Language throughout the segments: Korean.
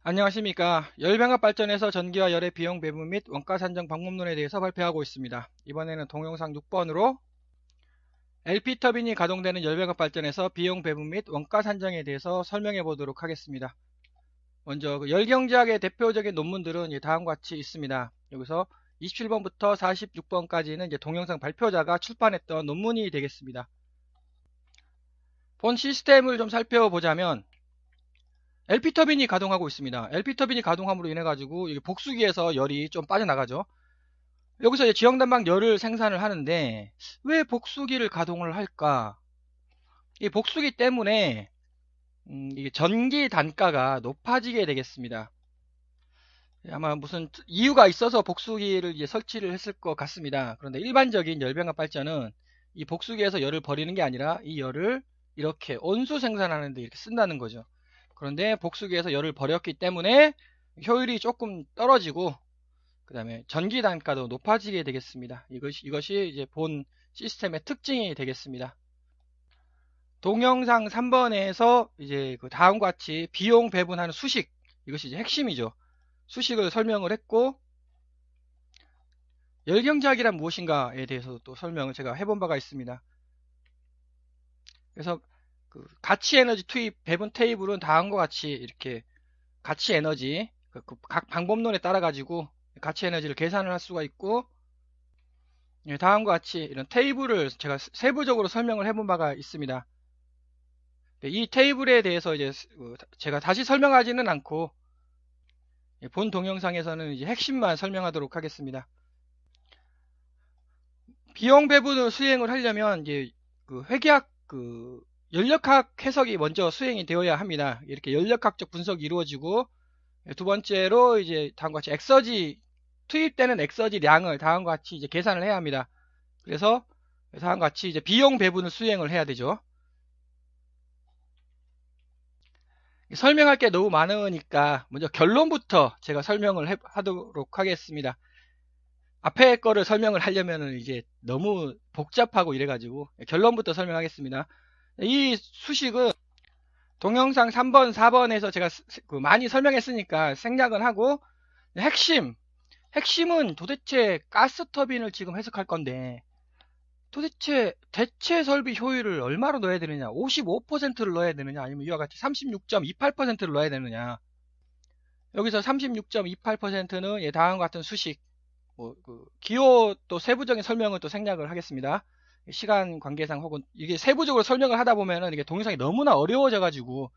안녕하십니까. 열병합 발전에서 전기와 열의 비용 배분 및 원가 산정 방법론에 대해서 발표하고 있습니다. 이번에는 동영상 6번으로 LP 터빈이 가동되는 열병합 발전에서 비용 배분 및 원가 산정에 대해서 설명해 보도록 하겠습니다. 먼저 열경제학의 대표적인 논문들은 다음과 같이 있습니다. 여기서 27번부터 46번까지는 동영상 발표자가 출판했던 논문이 되겠습니다. 본 시스템을 좀 살펴보자면 LP 터빈이 가동하고 있습니다. LP 터빈이 가동함으로 인해 가지고 복수기에서 열이 좀 빠져나가죠. 여기서 이제 지형단방 열을 생산을 하는데 왜 복수기를 가동을 할까? 이 복수기 때문에 이게 전기 단가가 높아지게 되겠습니다. 아마 무슨 이유가 있어서 복수기를 이제 설치를 했을 것 같습니다. 그런데 일반적인 열병합 발전은 이 복수기에서 열을 버리는 게 아니라 이 열을 이렇게 온수 생산하는 데 이렇게 쓴다는 거죠. 그런데 복수기에서 열을 버렸기 때문에 효율이 조금 떨어지고 그 다음에 전기 단가도 높아지게 되겠습니다. 이것이 이제 본 시스템의 특징이 되겠습니다. 동영상 3번에서 이제 그 다음과 같이 비용 배분하는 수식, 이것이 이제 핵심이죠. 수식을 설명을 했고, 열경제학이란 무엇인가에 대해서 또 설명을 제가 해본 바가 있습니다. 그래서 그 가치 에너지 투입 배분 테이블은 다음과 같이 이렇게 가치 에너지, 각 방법론에 따라 가지고 가치 에너지를 계산을 할 수가 있고, 다음과 같이 이런 테이블을 제가 세부적으로 설명을 해본 바가 있습니다. 이 테이블에 대해서 이제 제가 다시 설명하지는 않고 본 동영상에서는 이제 핵심만 설명하도록 하겠습니다. 비용 배분을 수행을 하려면 이제 그 회계학 연력학 해석이 먼저 수행이 되어야 합니다. 이렇게 연력학적 분석이 이루어지고 두 번째로 이제 다음과 같이 엑서지 투입되는 엑서지량을 다음과 같이 이제 계산을 해야 합니다. 그래서 다음과 같이 이제 비용 배분을 수행을 해야 되죠. 설명할 게 너무 많으니까 먼저 결론부터 제가 설명을 하도록 하겠습니다. 앞에 거를 설명을 하려면 이제 너무 복잡하고 이래가지고 결론부터 설명하겠습니다. 이 수식은 동영상 3번, 4번에서 제가 많이 설명했으니까 생략은 하고 핵심은 도대체 가스터빈을 지금 해석할 건데 도대체 대체 설비 효율을 얼마로 넣어야 되느냐? 55%를 넣어야 되느냐? 아니면 이와 같이 36.28%를 넣어야 되느냐? 여기서 36.28%는 다음과 같은 수식, 기호 또 세부적인 설명을 또 생략을 하겠습니다. 시간 관계상 혹은 이게 세부적으로 설명을 하다 보면은 이게 동영상이 너무나 어려워져가지고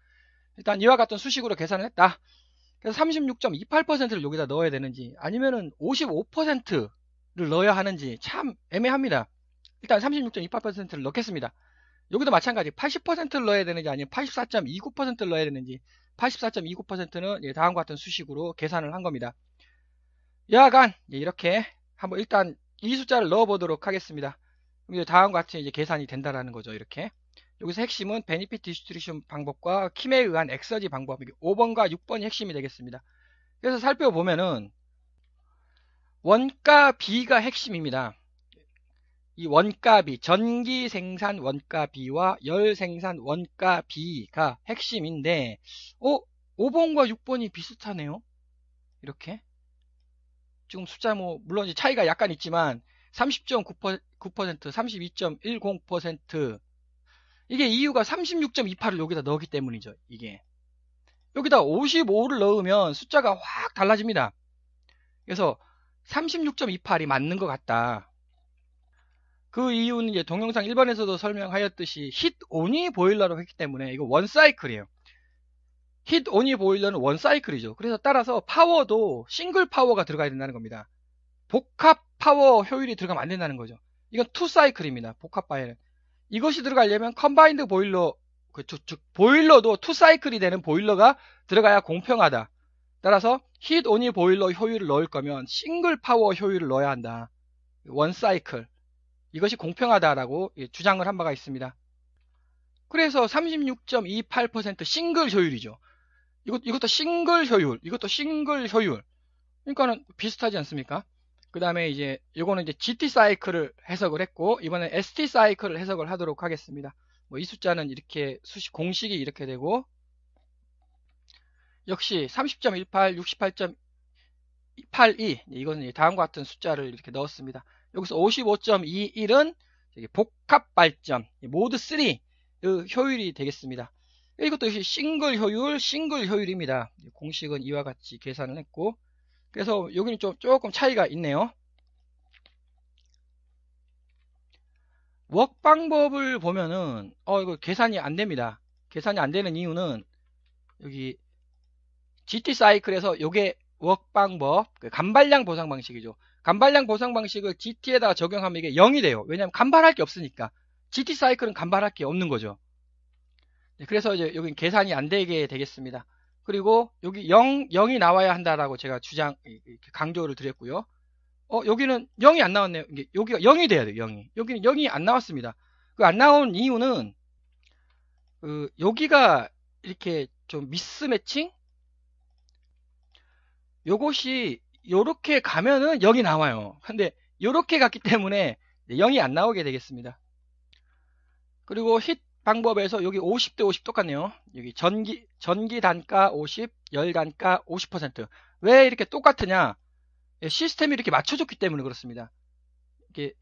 일단 이와 같은 수식으로 계산을 했다. 그래서 36.28%를 여기다 넣어야 되는지 아니면은 55%를 넣어야 하는지 참 애매합니다. 일단 36.28%를 넣겠습니다. 여기도 마찬가지 80%를 넣어야 되는지 아니면 84.29%를 넣어야 되는지 84.29%는 다음과 같은 수식으로 계산을 한 겁니다. 여하간 이렇게 한번 일단 이 숫자를 넣어 보도록 하겠습니다. 다음과 같이 이제 계산이 된다라는 거죠. 이렇게 여기서 핵심은 베니핏 디스트리뷰션 방법과 킴에 의한 엑서지 방법 5번과 6번이 핵심이 되겠습니다. 그래서 살펴보면은 원가비가 핵심입니다. 이 원가비, 전기 생산 원가비와 열 생산 원가비가 핵심인데 5번과 6번이 비슷하네요. 이렇게 지금 숫자 물론 차이가 약간 있지만 30.9%, 32.10%, 이게 이유가 36.28을 여기다 넣었기 때문이죠. 이게 여기다 55를 넣으면 숫자가 확 달라집니다. 그래서 36.28이 맞는 것 같다. 그 이유는 이제 동영상 1번에서도 설명하였듯이 힛 오니 보일러로 했기 때문에 이거 원 사이클이에요. 힛 오니 보일러는 원 사이클이죠. 그래서 따라서 파워도 싱글 파워가 들어가야 된다는 겁니다. 복합 파워 효율이 들어가면 안 된다는 거죠. 이건 투 사이클입니다. 복합 파워는. 이것이 들어가려면 컴바인드 보일러, 즉 보일러도 투 사이클이 되는 보일러가 들어가야 공평하다. 따라서 힛 오니 보일러 효율을 넣을 거면 싱글 파워 효율을 넣어야 한다. 원 사이클. 이것이 공평하다라고 주장을 한 바가 있습니다. 그래서 36.28% 싱글 효율이죠. 이것도 싱글 효율, 이것도 싱글 효율. 그러니까는 비슷하지 않습니까? 그 다음에 이제 이거는 이제 GT 사이클을 해석을 했고 이번엔 ST 사이클을 해석을 하도록 하겠습니다. 이 숫자는 이렇게 공식이 이렇게 되고 역시 30.18, 68.82 이거는 다음과 같은 숫자를 이렇게 넣었습니다. 여기서 55.21은 복합 발전 모드 3의 효율이 되겠습니다. 이것도 역시 싱글 효율입니다. 공식은 이와 같이 계산을 했고, 그래서 여기는 조금 차이가 있네요. 웍 방법을 보면은 이거 계산이 안 됩니다. 계산이 안 되는 이유는 여기 GT 사이클에서 요게 웍 방법, 간발량 보상 방식이죠. 간발량 보상 방식을 GT에다가 적용하면 이게 0이 돼요. 왜냐하면 간발할 게 없으니까. GT 사이클은 간발할 게 없는 거죠. 그래서 이제 여긴 계산이 안 되게 되겠습니다. 그리고 여기 0이 나와야 한다라고 제가 강조를 드렸고요. 여기는 0이 안 나왔네요. 여기가 0이 돼야 돼요, 0이. 여기는 0이 안 나왔습니다. 그 안 나온 이유는, 여기가 이렇게 좀 미스매칭? 요것이, 요렇게 가면은 0이 나와요. 근데, 요렇게 갔기 때문에 0이 안 나오게 되겠습니다. 그리고 힛 방법에서 여기 50대 50 똑같네요. 여기 전기 단가 50, 열 단가 50%. 왜 이렇게 똑같으냐? 시스템이 이렇게 맞춰줬기 때문에 그렇습니다. 이게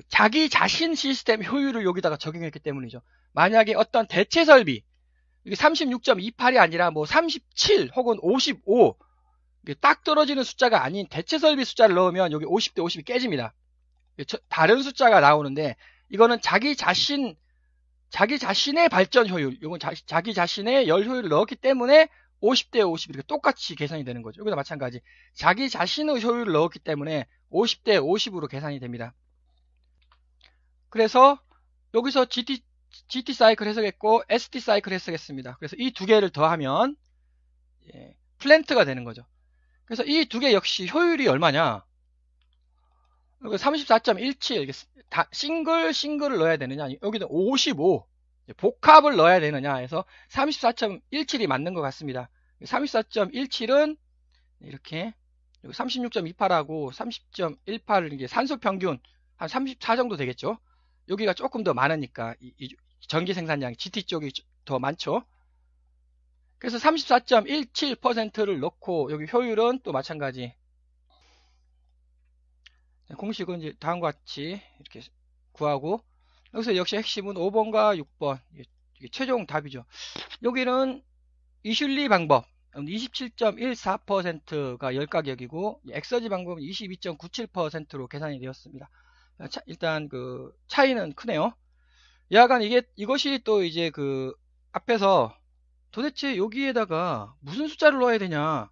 자기 자신 시스템 효율을 여기다가 적용했기 때문이죠. 만약에 어떤 대체 설비, 이게 36.28이 아니라 뭐 37 혹은 55, 이게 딱 떨어지는 숫자가 아닌 대체 설비 숫자를 넣으면 여기 50대 50이 깨집니다. 다른 숫자가 나오는데, 이거는 자기 자신의 발전 효율, 이건 자기 자신의 열 효율을 넣었기 때문에 50대 50 이렇게 똑같이 계산이 되는 거죠. 여기도 마찬가지. 자기 자신의 효율을 넣었기 때문에 50대 50으로 계산이 됩니다. 그래서 여기서 GT 사이클 해석했고 ST 사이클 해석했습니다. 그래서 이 두 개를 더하면 플랜트가 되는 거죠. 그래서 이 두 개 역시 효율이 얼마냐? 34.17 싱글을 넣어야 되느냐? 여기는 55 복합을 넣어야 되느냐 해서 34.17이 맞는 것 같습니다. 34.17은 이렇게 36.28하고 30.18은 이게 산소 평균 한 34 정도 되겠죠. 여기가 조금 더 많으니까 이 전기 생산량이 GT 쪽이 더 많죠. 그래서 34.17%를 넣고 여기 효율은 또 마찬가지. 공식은 이제 다음과 같이 이렇게 구하고, 여기서 역시 핵심은 5번과 6번 이게 최종 답이죠. 여기는 이슐리 방법 27.14%가 열가격이고 엑서지 방법은 22.97%로 계산이 되었습니다. 일단 차이는 크네요. 약간 이것이 또 이제 앞에서 도대체 여기에다가 무슨 숫자를 넣어야 되냐,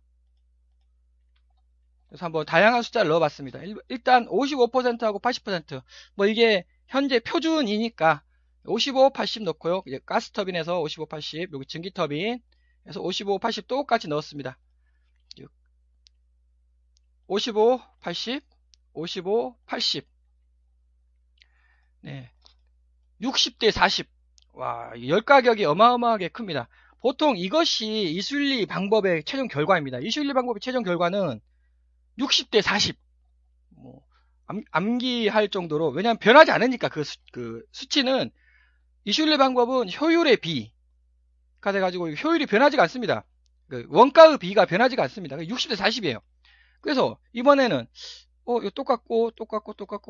그래서 한번 다양한 숫자를 넣어봤습니다. 일단 55%하고 80%, 뭐 이게 현재 표준이니까 55, 80 넣고요. 이제 가스터빈에서 55, 80, 여기 전기터빈에서 55, 80 똑같이 넣었습니다. 55, 80, 55, 80. 네. 60대 40. 와, 열가격이 어마어마하게 큽니다. 보통 이것이 이슐리 방법의 최종 결과입니다. 이슐리 방법의 최종 결과는 60대 40. 암기할 정도로, 왜냐하면 변하지 않으니까 그 수치는, 이슐리 방법은 효율의 비가 돼가지고 효율이 변하지가 않습니다. 원가의 비가 변하지가 않습니다. 60대 40이에요. 그래서 이번에는 이거 똑같고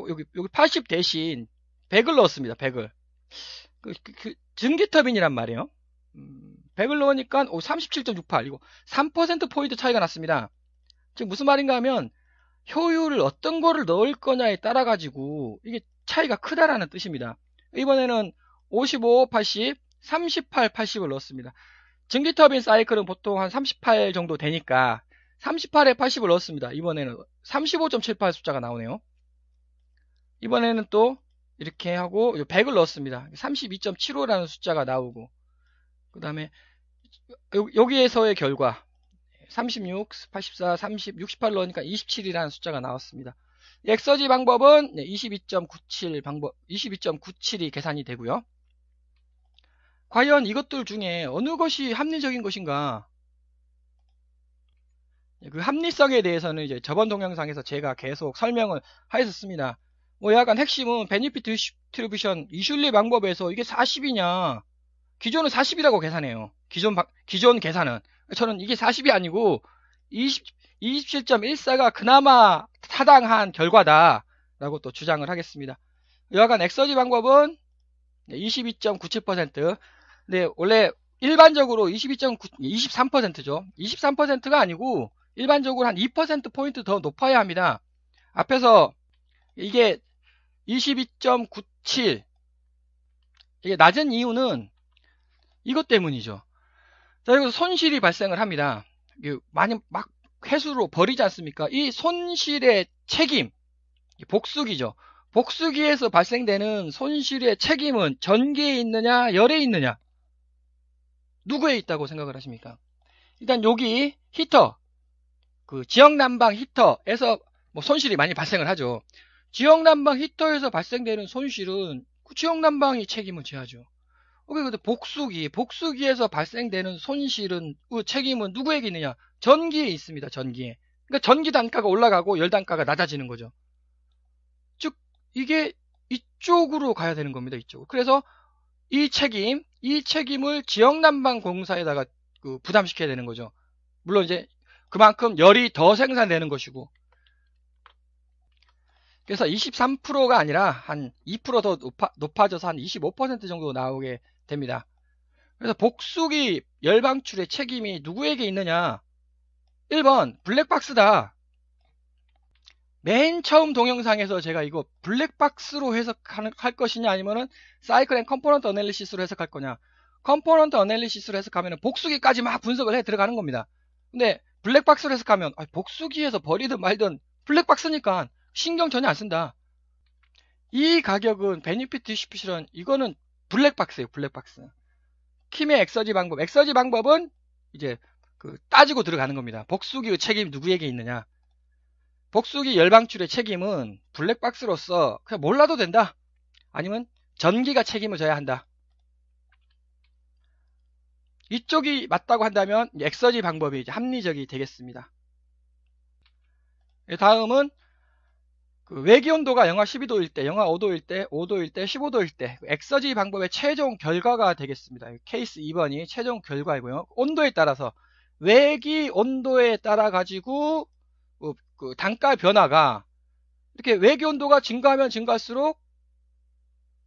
여기 80 대신 100을 넣었습니다. 100을 전기터빈이란 말이에요. 100을 넣으니까 37.68, 이거 3%포인트 차이가 났습니다. 즉 무슨 말인가 하면 효율을 어떤 거를 넣을 거냐에 따라 가지고 이게 차이가 크다라는 뜻입니다. 이번에는 55, 80, 38, 80을 넣었습니다. 전기터빈 사이클은 보통 한 38 정도 되니까 38에 80을 넣었습니다. 이번에는 35.78 숫자가 나오네요. 이번에는 또 이렇게 하고 100을 넣었습니다. 32.75라는 숫자가 나오고, 그 다음에 여기에서의 결과 36, 84, 30, 68 넣으니까 27이라는 숫자가 나왔습니다. 엑서지 방법은 22.97이 계산이 되고요. 과연 이것들 중에 어느 것이 합리적인 것인가? 그 합리성에 대해서는 이제 저번 동영상에서 제가 계속 설명을 하였습니다. 약간 핵심은 베니피트 디스트리뷰션 이슐리 방법에서 이게 40이냐? 기존은 40이라고 계산해요. 기존 계산은. 저는 이게 40이 아니고 27.14가 그나마 타당한 결과다라고 또 주장을 하겠습니다. 여하간 엑서지 방법은 22.97%. 근데 원래 일반적으로 23%죠. 23%가 아니고 일반적으로 한 2%포인트 더 높아야 합니다. 앞에서 이게 22.97 이게 낮은 이유는 이것 때문이죠. 자, 여기서 손실이 발생을 합니다. 많이 막 회수로 버리지 않습니까? 이 손실의 책임, 복수기죠. 복수기에서 발생되는 손실의 책임은 전기에 있느냐, 열에 있느냐? 누구에 있다고 생각을 하십니까? 일단 여기 히터, 그 지역난방 히터에서 뭐 손실이 많이 발생을 하죠. 지역난방 히터에서 발생되는 손실은 그 지역난방이 책임을 져야죠. 근데 복수기에서 발생되는 손실은, 그 책임은 누구에게 있느냐? 전기에 있습니다, 전기에. 그러니까 전기 단가가 올라가고 열 단가가 낮아지는 거죠. 즉, 이게 이쪽으로 가야 되는 겁니다, 이쪽으로. 그래서 이 책임을 지역난방공사에다가 부담시켜야 되는 거죠. 물론 이제 그만큼 열이 더 생산되는 것이고. 그래서 23%가 아니라 한 2% 더 높아져서 한 25% 정도 나오게 됩니다. 그래서 복수기 열방출의 책임이 누구에게 있느냐? 1번 블랙박스다. 맨 처음 동영상에서 제가 이거 블랙박스로 해석할 것이냐 아니면은 사이클 앤 컴포넌트 어널리시스로 해석할 거냐. 컴포넌트 어널리시스로 해석하면 복수기까지 막 분석을 해 들어가는 겁니다. 근데 블랙박스로 해석하면 복수기에서 버리든 말든 블랙박스니까 신경 전혀 안 쓴다. 이 가격은 베니피트 디스트리뷰션, 이거는 블랙박스예요, 블랙박스. 킴의 엑서지 방법은 이제 따지고 들어가는 겁니다. 복수기의 책임 누구에게 있느냐. 복수기 열방출의 책임은 블랙박스로서 그냥 몰라도 된다. 아니면 전기가 책임을 져야 한다. 이쪽이 맞다고 한다면 엑서지 방법이 이제 합리적이 되겠습니다. 다음은 외기온도가 영하 12도일 때, 영하 5도일 때, 5도일 때, 15도일 때 엑서지 방법의 최종 결과가 되겠습니다. 케이스 2번이 최종 결과이고요. 온도에 따라서 외기 온도에 따라 가지고 그 단가 변화가 이렇게 외기 온도가 증가하면 증가할수록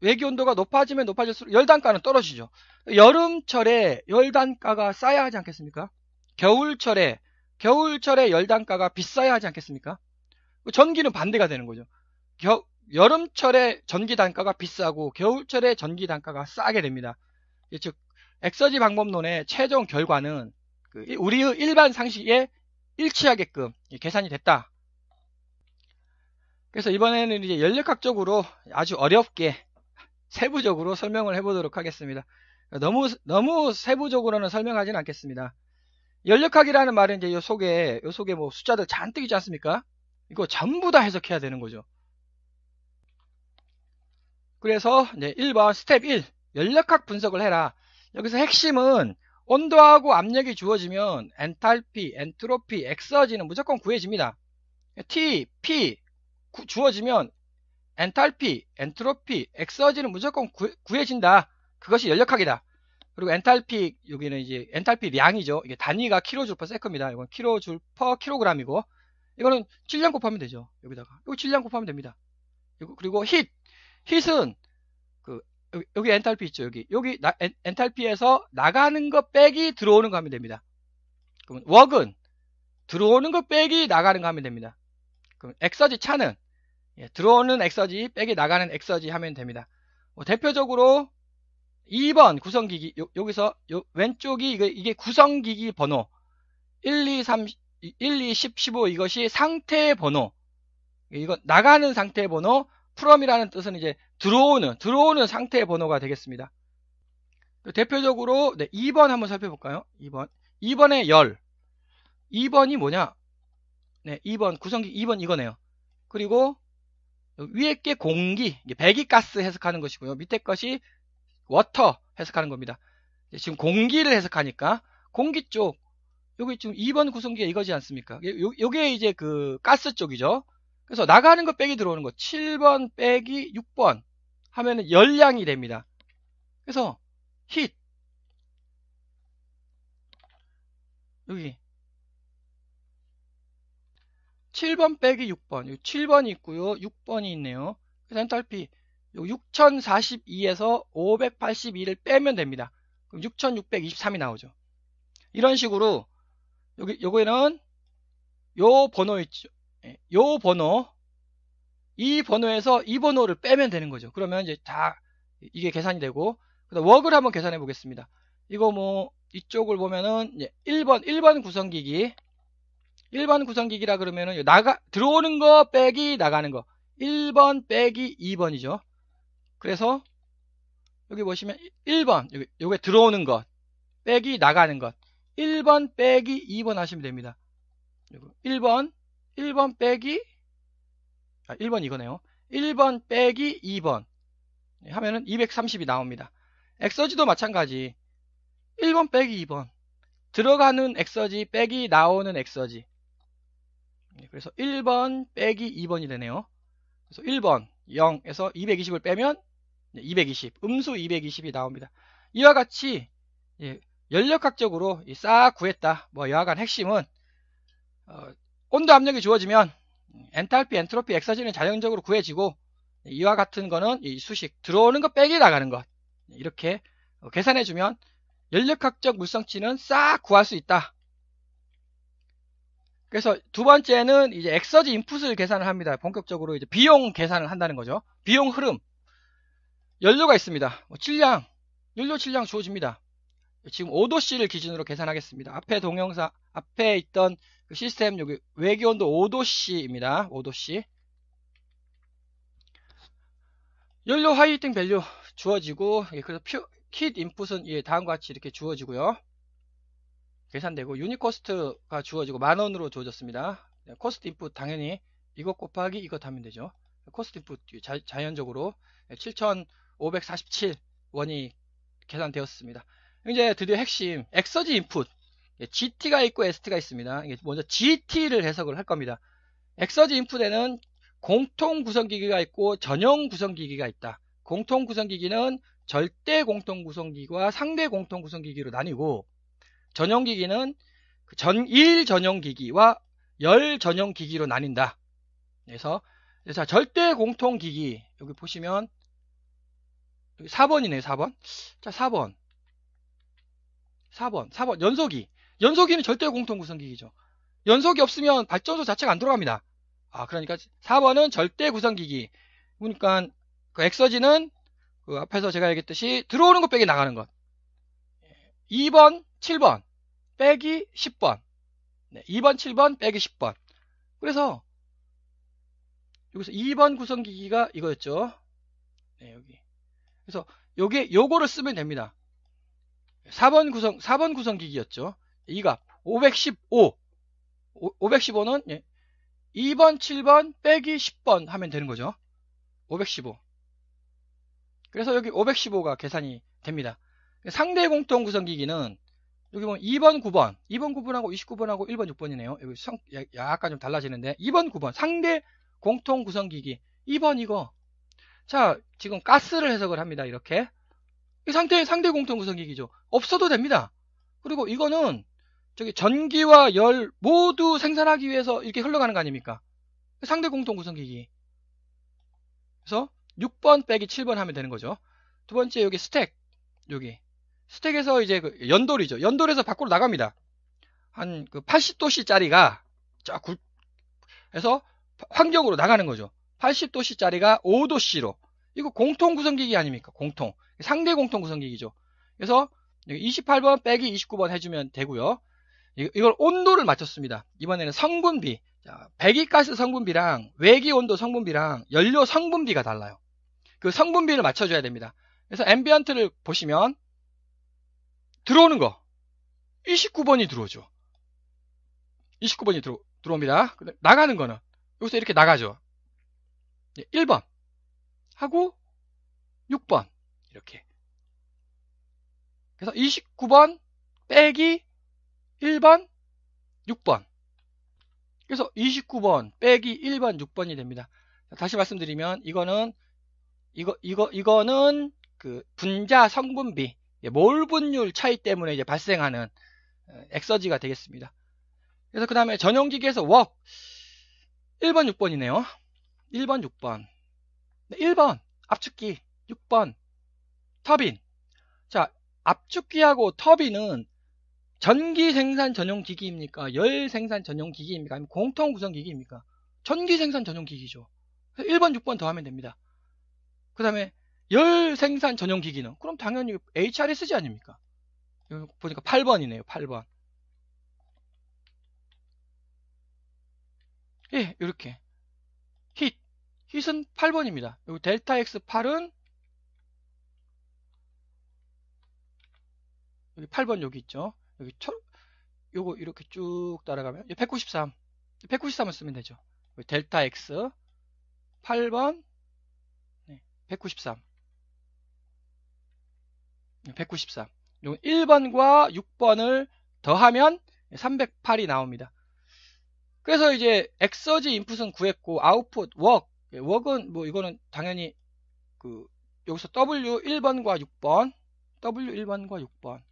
외기 온도가 높아지면 높아질수록 열 단가는 떨어지죠. 여름철에 열 단가가 싸야 하지 않겠습니까? 겨울철에 열 단가가 비싸야 하지 않겠습니까? 전기는 반대가 되는 거죠. 여름철에 전기 단가가 비싸고 겨울철에 전기 단가가 싸게 됩니다. 즉 엑서지 방법론의 최종 결과는 우리의 일반 상식에 일치하게끔 계산이 됐다. 그래서 이번에는 이제 연력학적으로 아주 어렵게 세부적으로 설명을 해보도록 하겠습니다. 너무 세부적으로는 설명하지는 않겠습니다. 연력학이라는 말은 이제 요 속에 뭐 숫자들 잔뜩 있지 않습니까? 이거 전부 다 해석해야 되는 거죠. 그래서 이제 1번 스텝 1 연력학 분석을 해라. 여기서 핵심은 온도하고 압력이 주어지면 엔탈피, 엔트로피, 엑서지는 무조건 구해집니다. T, P 주어지면 엔탈피, 엔트로피, 엑서지는 무조건 구해진다. 그것이 연력학이다. 그리고 엔탈피, 여기는 이제 엔탈피량이죠. 이게 단위가 킬로줄 퍼 세컨입니다. 이건 킬로줄 퍼 킬로그램이고, 이거는 질량 곱하면 되죠. 여기다가 이거 질량 곱하면 됩니다. 그리고 hit은 여기 엔탈피 있죠. 여기 엔탈피에서 나가는 거 빼기 들어오는 거 하면 됩니다. 그러면 work은 들어오는 거 빼기 나가는 거 하면 됩니다. 그럼 엑서지 차는 들어오는 엑서지 빼기 나가는 엑서지 하면 됩니다. 대표적으로 2번 구성기기, 여기서 왼쪽이 이게 구성기기 번호 1, 2, 3, 1, 2, 10, 15 이것이 상태 번호, 이거 나가는 상태 번호, from이라는 뜻은 이제 들어오는 상태 번호가 되겠습니다. 대표적으로 2번 한번 살펴볼까요? 2번의 열, 2번이 뭐냐? 2번 구성기기 2번 이거네요. 그리고 위에 게 공기, 배기가스 해석하는 것이고요. 밑에 것이 워터 해석하는 겁니다. 지금 공기를 해석하니까 공기 쪽, 여기 지금 2번 구성기가 이거지 않습니까? 요게 이제 가스 쪽이죠. 그래서 나가는 거 빼기 들어오는 거 7번 빼기 6번 하면은 열량이 됩니다. 그래서 여기 7번 빼기 6번. 여기 7번이 있고요. 6번이 있네요. 그래서 엔탈피 6042에서 582를 빼면 됩니다. 그럼 6623이 나오죠. 이런 식으로 요거에는 요 번호 있죠. 요 번호, 이 번호에서 이 번호를 빼면 되는 거죠. 그러면 이제 다 이게 계산이 되고, 그다음 웍을 한번 계산해 보겠습니다. 이거 뭐 이쪽을 보면은 이제 1번 구성기기라 그러면은 들어오는 거 빼기 나가는 거 1번 빼기 2번이죠. 그래서 여기 보시면 1번 요게 들어오는 것 빼기 나가는 것 1번 빼기 2번 하시면 됩니다. 1번 빼기 1번 이거네요. 1번 빼기 2번 하면은 230이 나옵니다. 엑서지도 마찬가지 1번 빼기 2번 들어가는 엑서지 빼기 나오는 엑서지. 그래서 1번 빼기 2번이 되네요. 그래서 1번 0에서 220을 빼면 220 음수 220이 나옵니다. 이와 같이 연력학적으로 싹 구했다. 뭐 여하간 핵심은 온도 압력이 주어지면 엔탈피, 엔트로피, 엑서지는 자연적으로 구해지고 이와 같은 거는 이 수식 들어오는 거 빼기 나가는 것 이렇게 계산해주면 연력학적 물성치는 싹 구할 수 있다. 그래서 두 번째는 이제 엑서지 인풋을 계산을 합니다. 본격적으로 이제 비용 계산을 한다는 거죠. 비용 흐름. 연료가 있습니다. 연료 질량 주어집니다. 지금 5도씨를 기준으로 계산하겠습니다. 앞에 동영상, 앞에 있던 그 시스템, 여기 외기온도 5도씨입니다. 5도씨. 연료 하이팅 밸류 주어지고, 그래서 킷 인풋은 다음과 같이 이렇게 주어지고요. 계산되고, 유닛 코스트가 주어지고, 10,000원으로 주어졌습니다. 코스트 인풋 당연히 이것 곱하기 이것 하면 되죠. 코스트 인풋 자연적으로 7,547원이 계산되었습니다. 이제 드디어 핵심 엑서지 인풋 GT가 있고 ST가 있습니다. 먼저 GT를 해석을 할 겁니다. 엑서지 인풋에는 공통 구성기기가 있고 전용 구성기기가 있다. 공통 구성기기는 절대 공통 구성기기와 상대 공통 구성기기로 나뉘고 전용기기는 일 전용기기와 열 전용기기로 나뉜다. 그래서 절대 공통 기기 여기 보시면 여기 4번이네요. 4번. 자, 4번 연소기는 절대 공통 구성기기죠. 연소기 없으면 발전소 자체가 안 돌아갑니다. 그러니까 4번은 절대 구성기기. 그러니까 그 엑서지는 그 앞에서 제가 얘기했듯이 들어오는 것 빼기 나가는 것. 2번, 7번 빼기 10번. 2번, 7번 빼기 10번. 그래서 여기서 2번 구성기기가 이거였죠. 여기. 그래서 요거를 쓰면 됩니다. 4번 구성기기였죠. 이 값 515. 515는 2번, 7번 빼기 10번 하면 되는 거죠. 515. 그래서 여기 515가 계산이 됩니다. 상대 공통 구성기기는 여기 보면 2번, 9번, 2번, 9번하고 29번하고 1번, 6번이네요. 여기 약간 좀 달라지는데 2번, 9번 상대 공통 구성기기 2번 이거. 자, 지금 가스를 해석을 합니다. 이렇게. 상대 공통 구성기기죠. 없어도 됩니다. 그리고 이거는 저기 전기와 열 모두 생산하기 위해서 이렇게 흘러가는 거 아닙니까? 상대 공통 구성기기. 그래서 6번 빼기 7번 하면 되는 거죠. 두 번째 여기 스택. 여기. 스택에서 이제 그 연돌이죠. 연돌에서 밖으로 나갑니다. 한 그 80도씨 짜리가 쫙 해서 환경으로 나가는 거죠. 80도씨 짜리가 5도씨로. 이거 공통 구성기기 아닙니까? 공통. 상대 공통 구성기기죠. 그래서 28번 빼기 29번 해주면 되고요. 이걸 온도를 맞췄습니다. 이번에는 성분비. 자, 배기가스 성분비랑 외기온도 성분비랑 연료 성분비가 달라요. 그 성분비를 맞춰줘야 됩니다. 그래서 앰비언트를 보시면 들어오는 거 29번이 들어오죠. 29번이 들어옵니다. 나가는 거는 여기서 이렇게 나가죠. 1번 하고 6번 이렇게. 그래서 29번 빼기 1번 6번. 그래서 29번 빼기 1번 6번이 됩니다. 다시 말씀드리면 이거는 그 분자 성분비 몰 분율 차이 때문에 이제 발생하는 엑서지가 되겠습니다. 그래서 그 다음에 전용기기에서 웍 1번 6번이네요. 1번 6번 1번 압축기, 6번 터빈. 자, 압축기하고 터빈은 전기 생산 전용 기기입니까? 열 생산 전용 기기입니까? 아니면 공통 구성 기기입니까? 전기 생산 전용 기기죠. 1번 6번 더하면 됩니다. 그 다음에 열 생산 전용 기기는 그럼 당연히 HRSG 아닙니까? 여기 보니까 8번이네요. 8번. 예, 이렇게 힛은 8번입니다. 여기 델타 X8은 여기 8번 여기 있죠. 여기 요거 이렇게 쭉 따라가면 193. 193을 쓰면 되죠. 델타 X 8번 193. 193. 요 1번과 6번을 더하면 308이 나옵니다. 그래서 이제 엑서지 인풋은 구했고 아웃풋 웍은 뭐 이거는 당연히 그 여기서 W 1번과 6번 W 1번과 6번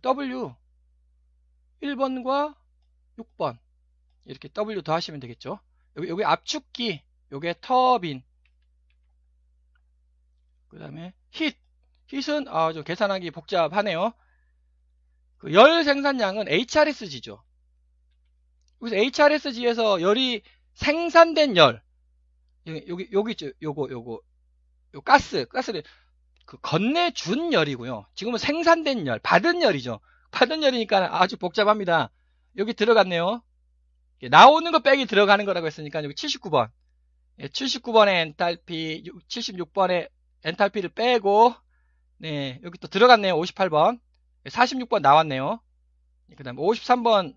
W 1번과 6번 이렇게 W 더하시면 되겠죠. 여기 압축기, 요게 터빈, 그 다음에 힛은 좀 계산하기 복잡하네요. 그 열 생산량은 HRSG죠. 여기서 HRSG에서 열이 생산된 열, 여기 있죠. 요거 가스를 그 건네준 열이고요. 지금은 생산된 열, 받은 열이죠. 받은 열이니까 아주 복잡합니다. 여기 들어갔네요. 나오는 거 빼기 들어가는 거라고 했으니까 여기 79번. 79번의 엔탈피, 76번의 엔탈피를 빼고, 네, 여기 또 들어갔네요. 58번. 46번 나왔네요. 그 다음에 53번,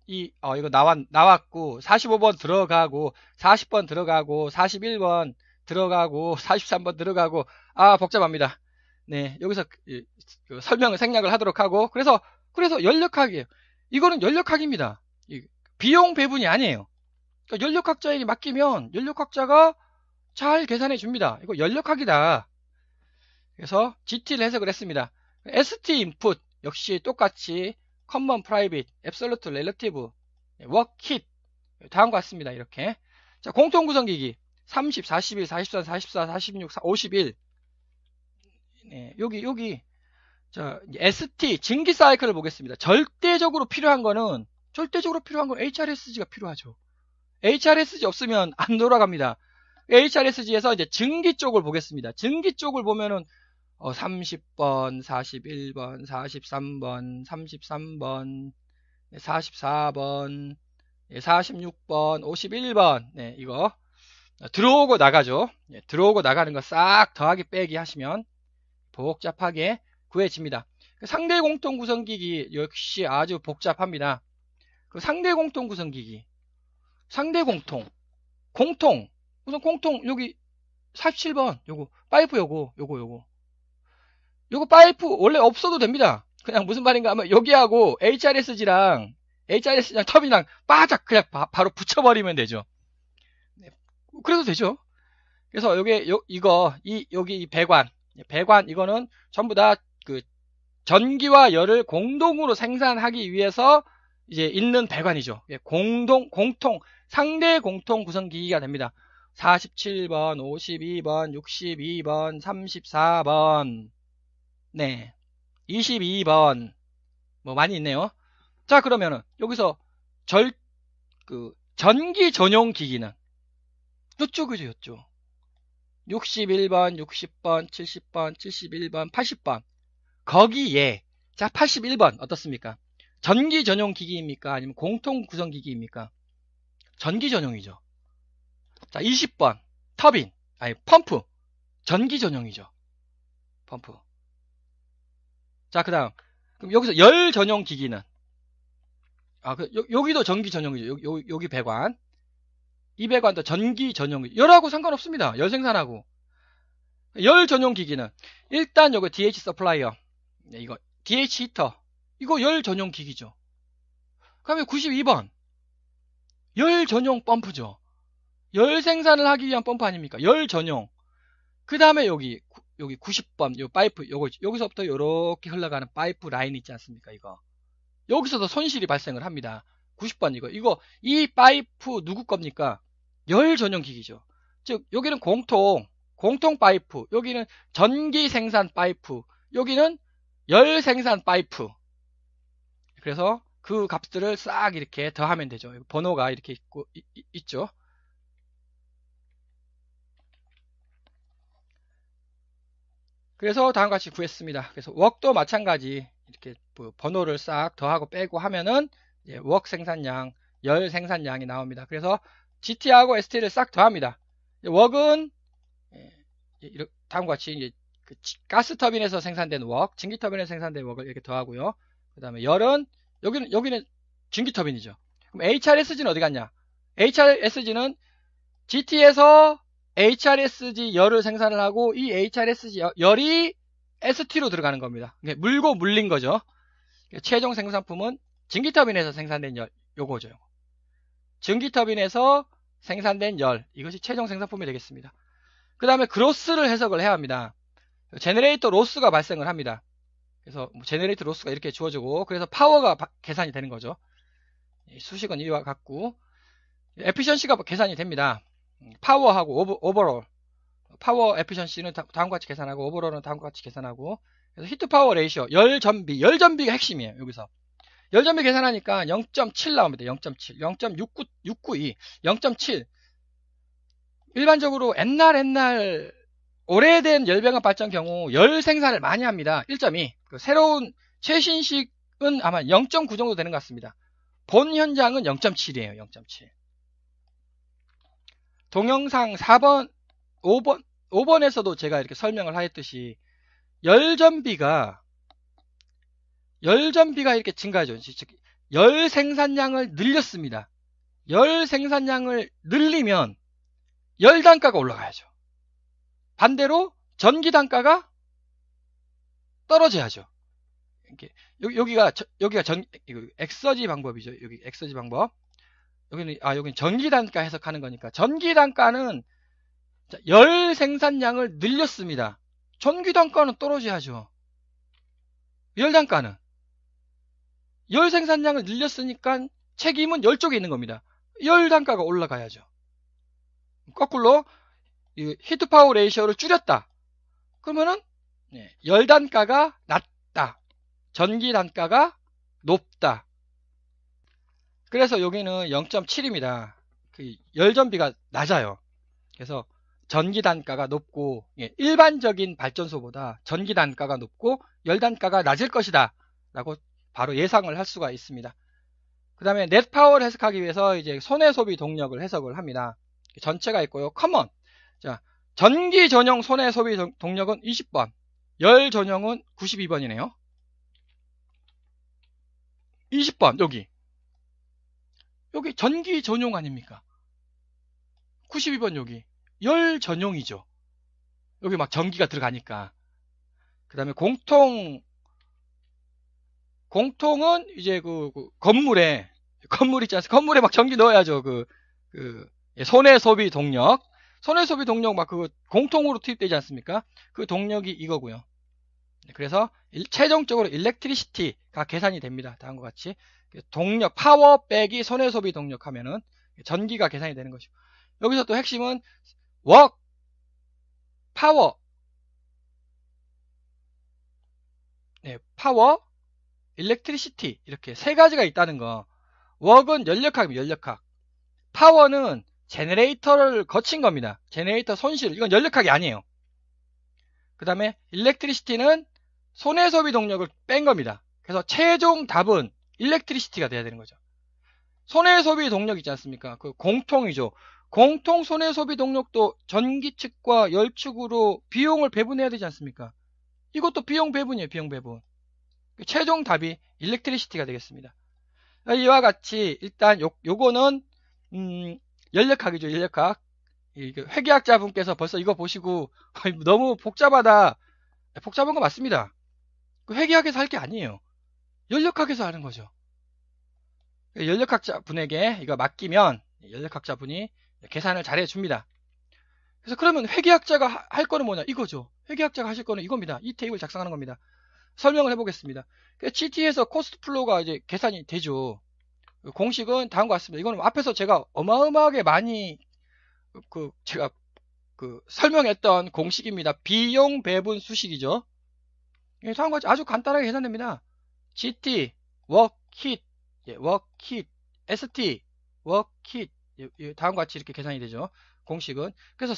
이거 나왔고, 45번 들어가고, 40번 들어가고, 41번 들어가고, 43번 들어가고, 복잡합니다. 네, 여기서 설명을 생략을 하도록 하고, 그래서 연력학이에요. 이거는 연력학입니다. 비용 배분이 아니에요. 그러니까 연력학자에게 맡기면 연력학자가 잘 계산해 줍니다. 이거 연력학이다. 그래서 GT를 해석을 했습니다. ST 인풋 역시 똑같이 common, private, absolute, relative, work, hit 다음과 같습니다. 이렇게. 자, 공통 구성기기 30, 41, 43, 44, 46, 51. 네, 여기 자, ST 증기 사이클을 보겠습니다. 절대적으로 필요한 거는 HRSG가 필요하죠. HRSG 없으면 안 돌아갑니다. HRSG에서 이제 증기 쪽을 보겠습니다. 증기 쪽을 보면은 30번, 41번, 43번, 33번, 44번, 46번, 51번. 네, 이거 들어오고 나가죠. 네, 들어오고 나가는 거 싹 더하기 빼기 하시면 복잡하게 구해집니다. 상대 공통 구성기기 역시 아주 복잡합니다. 그 상대 공통 구성기기, 상대 공통, 우선 공통 여기 47번 요거 파이프 요거 파이프 원래 없어도 됩니다. 그냥 무슨 말인가 하면 여기하고 HRSG랑 터빈이랑 빠작 그냥 바로 붙여버리면 되죠. 네, 그래도 되죠. 그래서 여기 이 배관 이거는 전부 다 그 전기와 열을 공동으로 생산하기 위해서 이제 있는 배관이죠. 공통 상대 공통 구성기기가 됩니다. 47번, 52번, 62번, 34번, 네, 22번, 뭐 많이 있네요. 자, 그러면은 여기서 전기 전용 기기는 이쪽이죠, 이쪽. 61번, 60번, 70번, 71번, 80번. 거기에 자 81번 어떻습니까? 전기 전용 기기입니까? 아니면 공통 구성 기기입니까? 전기 전용이죠. 자 20번 터빈 펌프 전기 전용이죠. 펌프. 자 그다음 그럼 여기서 열 전용 기기는 여기도 전기 전용이죠. 여기 배관. 이 배관도 전기 전용이죠. 열하고 상관없습니다. 열 생산하고. 열 전용 기기는 일단 요거 DH 서플라이어 이거 DH 히터 이거 열 전용 기기죠. 그 다음에 92번 열 전용 펌프죠. 열 생산을 하기 위한 펌프 아닙니까? 열 전용. 그 다음에 여기 90번 요 파이프 여기서부터 요렇게 흘러가는 파이프 라인 있지 않습니까? 이거 여기서도 손실이 발생을 합니다. 90번 이 파이프 누구 겁니까? 열 전용 기기죠. 즉 여기는 공통 파이프, 여기는 전기 생산 파이프, 여기는 열 생산 파이프. 그래서 그 값들을 싹 이렇게 더하면 되죠. 번호가 이렇게 있죠. 그래서 다음과 같이 구했습니다. 그래서 웍도 마찬가지 이렇게 번호를 싹 더하고 빼고 하면은 웍 생산량, 열 생산량이 나옵니다. 그래서 GT하고 ST를 싹 더합니다. 웍은 다음과 같이 그 가스 터빈에서 생산된 웍, 증기 터빈에서 생산된 웍을 이렇게 더하고요. 그 다음에 열은 여기는 증기 터빈이죠. 그럼 HRSG는 어디 갔냐? HRSG는 GT에서 HRSG 열을 생산을 하고 이 HRSG 열이 ST로 들어가는 겁니다. 물고 물린 거죠. 최종 생산품은 증기터빈에서 생산된 열, 요거죠. 증기터빈에서 생산된 열, 이것이 최종 생산품이 되겠습니다. 그 다음에 그로스를 해석을 해야 합니다. 제너레이터 로스가 발생을 합니다. 그래서 제너레이터 로스가 이렇게 주어지고, 그래서 파워가 계산이 되는 거죠. 수식은 이와 같고, 에피션시가 계산이 됩니다. 파워하고 오버롤, 파워 에피션시는 다음과 같이 계산하고, 오버롤은 다음과 같이 계산하고, 그래서 히트 파워 레이시오, 열전비가 핵심이에요. 여기서 열전비 계산하니까 0.7 나옵니다. 0.7, 0.6992, 0.7. 일반적으로 옛날 오래된 열병합 발전 경우 열 생산을 많이 합니다. 1.2. 새로운 최신식은 아마 0.9 정도 되는 것 같습니다. 본 현장은 0.7이에요. 0.7. 동영상 4번, 5번에서도 제가 이렇게 설명을 하였듯이 열전비가 이렇게 증가하죠. 즉, 열 생산량을 늘렸습니다. 열 생산량을 늘리면 열 단가가 올라가야죠. 반대로 전기 단가가 떨어져야죠. 여기가 엑서지 방법이죠. 여기 엑서지 방법. 여기는 전기 단가 해석하는 거니까, 전기 단가는 열 생산량을 늘렸습니다. 전기 단가는 떨어져야죠. 열 단가는 열 생산량을 늘렸으니까 책임은 열 쪽에 있는 겁니다. 열 단가가 올라가야죠. 거꾸로 히트 파워 레이시오를 줄였다. 그러면은 열 단가가 낮다. 전기 단가가 높다. 그래서 여기는 0.7입니다. 열전비가 낮아요. 그래서 전기 단가가 높고, 일반적인 발전소보다 전기 단가가 높고 열 단가가 낮을 것이다 라고 바로 예상을 할 수가 있습니다. 그 다음에 넷 파워를 해석하기 위해서 이제 손해 소비 동력을 해석을 합니다. 전체가 있고요. 커먼. 자, 전기 전용 손해 소비 동력은 20번, 열 전용은 92번이네요. 20번 여기 전기 전용 아닙니까? 92번 여기 열 전용이죠. 여기 막 전기가 들어가니까. 그 다음에 공통은 이제 건물에 있지 않습니까? 건물에 막 전기 넣어야죠. 손해 소비 동력 막 공통으로 투입되지 않습니까? 그 동력이 이거고요. 그래서 최종적으로 일렉트리시티가 계산이 됩니다. 다음과 같이 동력, 파워 빼기 손해 소비 동력 하면은 전기가 계산이 되는 것이고, 여기서 또 핵심은 웍, 파워, 파워, 일렉트리시티 이렇게 세 가지가 있다는 거. 웍은 연력학입니다. 연력학. 파워는 제너레이터를 거친 겁니다. 제너레이터 손실, 이건 연력학이 아니에요. 그 다음에 일렉트리시티는 손해 소비 동력을 뺀 겁니다. 그래서 최종 답은 일렉트리시티가 돼야 되는 거죠. 손해 소비 동력 있지 않습니까? 공통이죠. 공통 손해 소비 동력도 전기 측과 열 측으로 비용을 배분해야 되지 않습니까? 이것도 비용 배분이에요. 비용 배분. 최종 답이 일렉트리시티가 되겠습니다. 이와 같이 일단 요거는 연력학이죠. 연력학. 회계학자분께서 벌써 이거 보시고 너무 복잡하다. 복잡한 거 맞습니다. 회계학에서 할 게 아니에요. 연력학에서 하는 거죠. 연력학자 분에게 이거 맡기면 연력학자 분이 계산을 잘 해줍니다. 그래서 그러면 회계학자가 할 거는 뭐냐? 이거죠. 회계학자가 하실 거는 이겁니다. 이 테이블 작성하는 겁니다. 설명을 해보겠습니다. GT에서 코스트 플로우가 이제 계산이 되죠. 공식은 다음과 같습니다. 이거는 앞에서 제가 어마어마하게 많이 제가 설명했던 공식입니다. 비용 배분 수식이죠. 다음과 같이 아주 간단하게 계산됩니다. GT, work, hit, work, hit, ST, work, hit, 다음과 같이 이렇게 계산이 되죠. 공식은. 그래서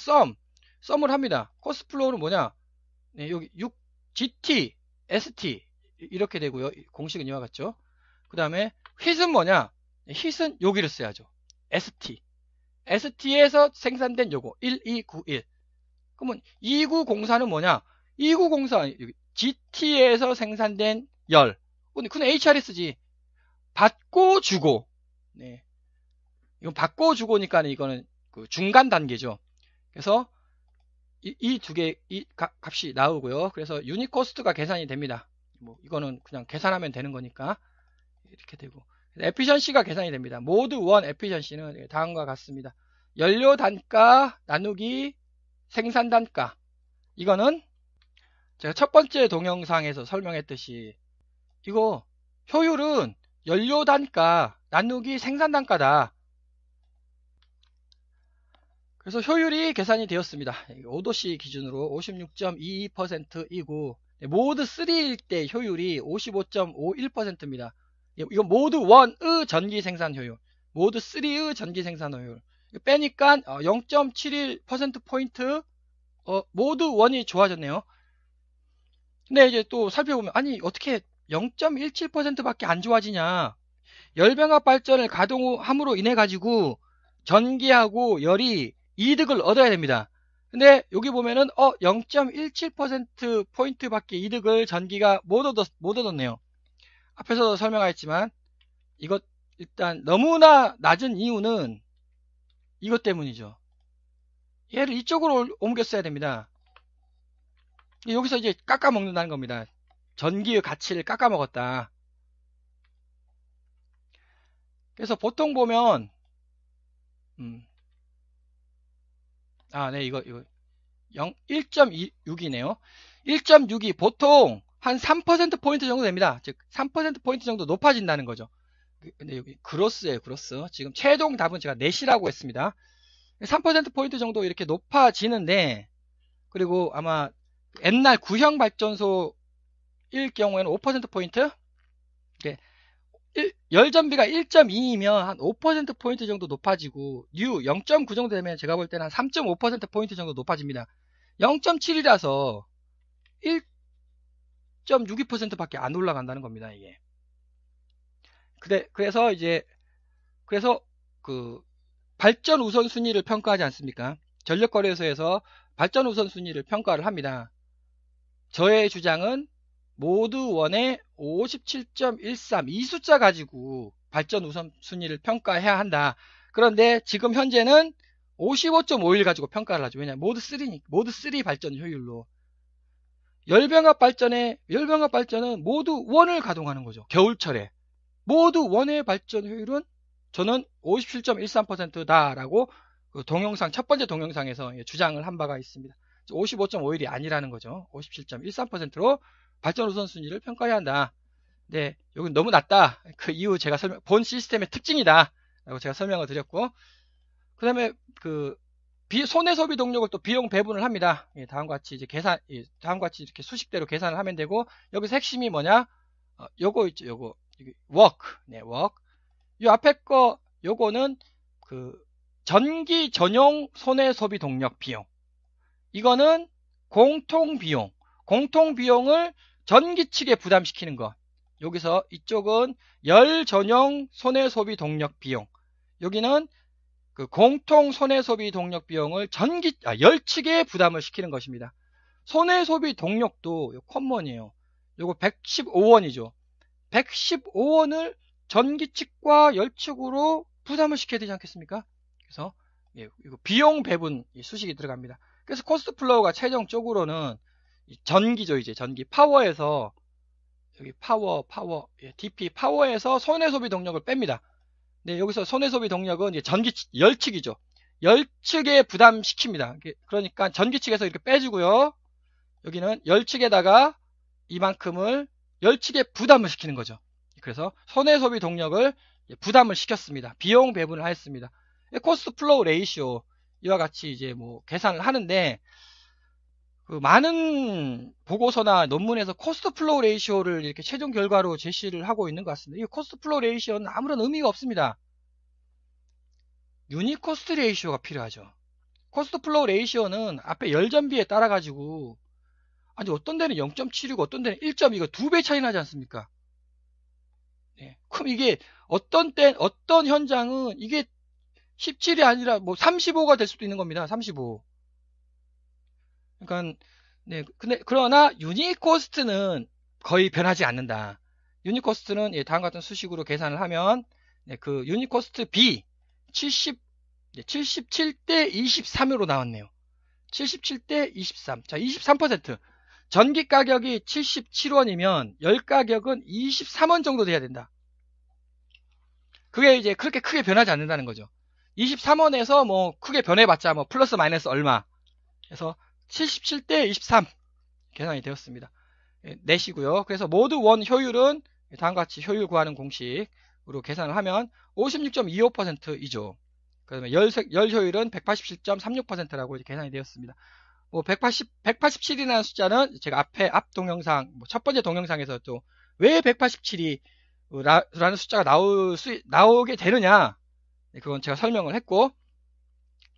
sum을 합니다. 코스트 플로우는 뭐냐? 네, 여기 6, GT, ST 이렇게 되고요. 공식은 이와 같죠. 그 다음에 hit은 뭐냐? hit은 여기를 써야죠. ST. ST에서 생산된 요거 1291. 그러면 2904는 뭐냐? 2904 GT에서 생산된 열. 근데 그건 HRS지. 받고 주고. 네. 이건 받고 주고니까 이거는 중간 단계죠. 그래서 이 두 개 값이 나오고요. 그래서 유닛 코스트가 계산이 됩니다. 뭐 이거는 그냥 계산하면 되는 거니까 이렇게 되고 에피션시가 계산이 됩니다. 모드 1 에피션시는 다음과 같습니다. 연료 단가 나누기 생산 단가. 이거는 제가 첫 번째 동영상에서 설명했듯이 이거 효율은 연료 단가 나누기 생산 단가다. 그래서 효율이 계산이 되었습니다. 5도씨 기준으로 56.22%이고 모드 3일 때 효율이 55.51%입니다. 이건 모드 1의 전기 생산 효율, 모드 3의 전기 생산 효율 빼니까 0.71%포인트 모드 1이 좋아졌네요. 근데 이제 또 살펴보면 아니 어떻게 0.17%밖에 안 좋아지냐. 열병합 발전을 가동함으로 인해 가지고 전기하고 열이 이득을 얻어야 됩니다. 근데 여기 보면은 0.17% 포인트 밖에 이득을 전기가 못 얻었네요. 앞에서도 설명하였지만 이것 일단 너무나 낮은 이유는 이것 때문이죠. 얘를 이쪽으로 옮겼어야 됩니다. 여기서 이제 깎아 먹는다는 겁니다. 전기의 가치를 깎아 먹었다. 그래서 보통 보면 네, 이거 1.6이네요. 1.6이 보통 한 3%포인트 정도 됩니다. 즉 3%포인트 정도 높아진다는 거죠. 근데 여기 그로스예요, 그로스. 지금 최종 답은 제가 넷이라고 했습니다. 3%포인트 정도 이렇게 높아지는데, 그리고 아마 옛날 구형 발전소일 경우에는 5%포인트? 열전비가 1.2이면 한 5%포인트 정도 높아지고 뉴 0.9 정도 되면 제가 볼 때는 한 3.5%포인트 정도 높아집니다. 0.7이라서 1.62%밖에 안 올라간다는 겁니다. 이게. 그래서 발전 우선순위를 평가하지 않습니까? 전력거래소에서 발전 우선순위를 평가를 합니다. 저의 주장은 모드 1의 57.13 이 숫자 가지고 발전 우선순위를 평가해야 한다. 그런데 지금 현재는 55.51 가지고 평가를 하죠. 왜냐하면 모드 3 발전 효율로. 열병합 발전은 모드 1을 가동하는 거죠. 겨울철에. 모드 1의 발전 효율은 저는 57.13%다라고 첫 번째 동영상에서 주장을 한 바가 있습니다. 55.51이 아니라는 거죠. 57.13%로 발전 우선순위를 평가해야 한다. 네, 여기 너무 낮다. 그 이후 제가 본 시스템의 특징이다. 라고 제가 설명을 드렸고, 그 다음에 손해 소비 동력을 또 비용 배분을 합니다. 다음과 같이 다음과 같이 이렇게 수식대로 계산을 하면 되고, 여기서 핵심이 뭐냐? 요거 있죠, 요거. work. 네, work. 요 앞에 거, 요거는 전기 전용 손해 소비 동력 비용. 이거는 공통 비용을 전기 측에 부담시키는 것. 여기서 이쪽은 열 전용 손해 소비 동력 비용. 여기는 공통 손해 소비 동력 비용을 열 측에 부담을 시키는 것입니다. 손해 소비 동력도 컴먼이에요. 요거 115원이죠. 115원을 전기 측과 열 측으로 부담을 시켜야 되지 않겠습니까? 그래서 이거 비용 배분 수식이 들어갑니다. 그래서 코스트 플로우가 최종적으로는 전기죠. 이제 전기 파워에서 여기 DP 파워에서 손해 소비 동력을 뺍니다. 네, 여기서 손해 소비 동력은 이제 전기 열 측이죠. 열 측에 부담시킵니다. 그러니까 전기 측에서 이렇게 빼주고요. 여기는 열 측에다가 이만큼을 열측에 부담을 시키는 거죠. 그래서 손해소비 동력을 부담을 시켰습니다. 비용 배분을 하였습니다. 코스트 플로우 레이시오 이와 같이 이제 뭐 계산을 하는데 그 많은 보고서나 논문에서 코스트 플로우 레이시오를 이렇게 최종 결과로 제시를 하고 있는 것 같습니다. 이 코스트 플로우 레이시오는 아무런 의미가 없습니다. 유닛 코스트 레이시오가 필요하죠. 코스트 플로우 레이시오는 앞에 열전비에 따라 가지고 아니 어떤 데는 0.7이고 어떤 데는 1.2가 2배 차이 나지 않습니까? 네. 그럼 이게 어떤 현장은 이게 17이 아니라 뭐 35가 될 수도 있는 겁니다. 35. 그러니까 네, 근데 그러나 유닛 코스트는 거의 변하지 않는다. 유닛 코스트는 다음과 같은 수식으로 계산을 하면 그 유닛 코스트 B 77대 23으로 나왔네요. 77대 23. 자, 23%. 전기 가격이 77원이면 열 가격은 23원 정도 돼야 된다. 그게 이제 그렇게 크게 변하지 않는다는 거죠. 23원에서 뭐 크게 변해봤자 뭐 플러스 마이너스 얼마. 그래서 77대 23 계산이 되었습니다. 내시고요. 그래서 모드 원 효율은 다음과 같이 효율 구하는 공식으로 계산을 하면 56.25%이죠. 그러면 열 효율은 187.36%라고 계산이 되었습니다. 뭐 187이라는 숫자는 제가 앞 동영상, 첫 번째 동영상에서 또 왜 187이 라는 숫자가 나오게 되느냐, 그건 제가 설명을 했고,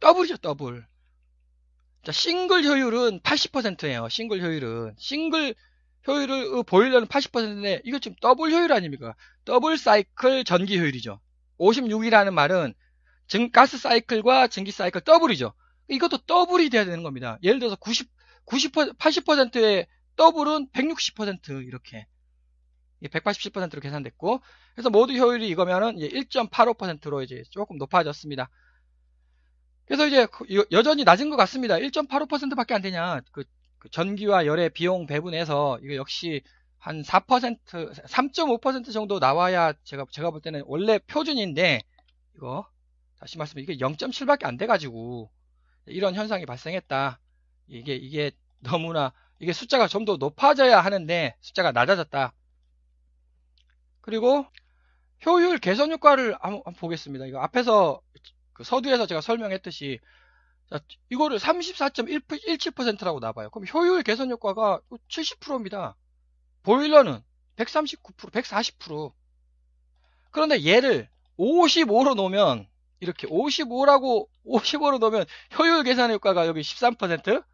더블이죠, 더블. 자, 싱글 효율은 80%예요. 싱글 효율을 보일러는 80%인데 이거 지금 더블 효율 아닙니까? 더블 사이클 전기 효율이죠. 56이라는 말은 가스 사이클과 전기 사이클 더블이죠. 이것도 더블이 돼야 되는 겁니다. 예를 들어서 80%의 더블은 160% 이렇게 187%로 계산됐고, 그래서 모두 효율이 이거면은 1.85%로 이제 조금 높아졌습니다. 그래서 이제 여전히 낮은 것 같습니다. 1.85%밖에 안 되냐? 그 전기와 열의 비용 배분에서 이거 역시 한 4%, 3.5% 정도 나와야 제가 볼 때는 원래 표준인데, 이거 다시 말씀드리면 이게 0.7밖에 안 돼가지고 이런 현상이 발생했다. 이게 너무나 이게 숫자가 좀 더 높아져야 하는데 숫자가 낮아졌다. 그리고 효율 개선 효과를 한번 보겠습니다. 이거 앞에서 그 서두에서 제가 설명했듯이 자, 이거를 34.17%라고 나와요. 그럼 효율 개선 효과가 70%입니다. 보일러는 139%, 140%. 그런데 얘를 55로 놓으면 이렇게 55로 놓으면 효율 개선 효과가 여기 13%,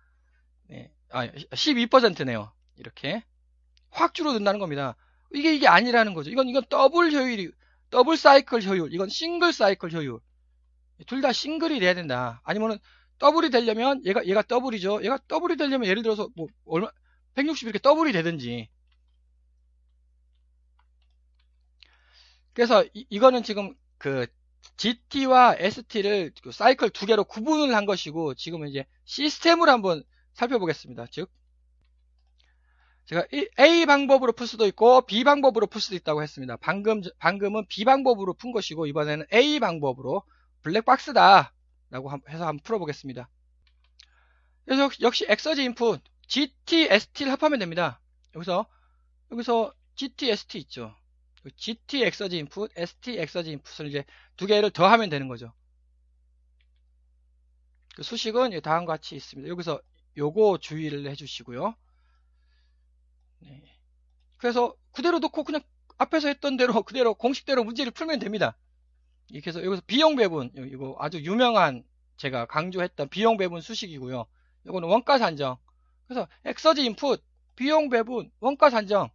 네, 12%네요. 이렇게 확 줄어든다는 겁니다. 이게 아니라는 거죠. 이건 더블 효율이, 더블 사이클 효율, 이건 싱글 사이클 효율. 둘 다 싱글이 돼야 된다. 아니면은 더블이 되려면 얘가 더블이죠. 얘가 더블이 되려면 예를 들어서 뭐 얼마 160 이렇게 더블이 되든지. 그래서 이거는 지금 그 GT와 ST를 그 사이클 두 개로 구분을 한 것이고, 지금은 이제 시스템을 한번 살펴보겠습니다. 즉 제가 A 방법으로 풀 수도 있고 B 방법으로 풀 수도 있다고 했습니다. 방금은 B 방법으로 푼 것이고, 이번에는 A 방법으로 블랙박스다 라고 해서 한번 풀어보겠습니다. 그래서 역시 엑서지 인풋 GT, ST를 합하면 됩니다. 여기서 GT, ST 있죠. GT 엑서지 인풋, ST 엑서지 인풋을 이제 두 개를 더하면 되는 거죠. 그 수식은 다음과 같이 있습니다. 여기서 요거 주의를 해주시고요. 네. 그래서 그대로 놓고 그냥 앞에서 했던 대로 그대로 공식대로 문제를 풀면 됩니다. 이렇게 해서 여기서 비용 배분, 이거 아주 유명한 제가 강조했던 비용 배분 수식이고요. 이거는 원가 산정. 그래서 엑서지 인풋, 비용 배분, 원가 산정.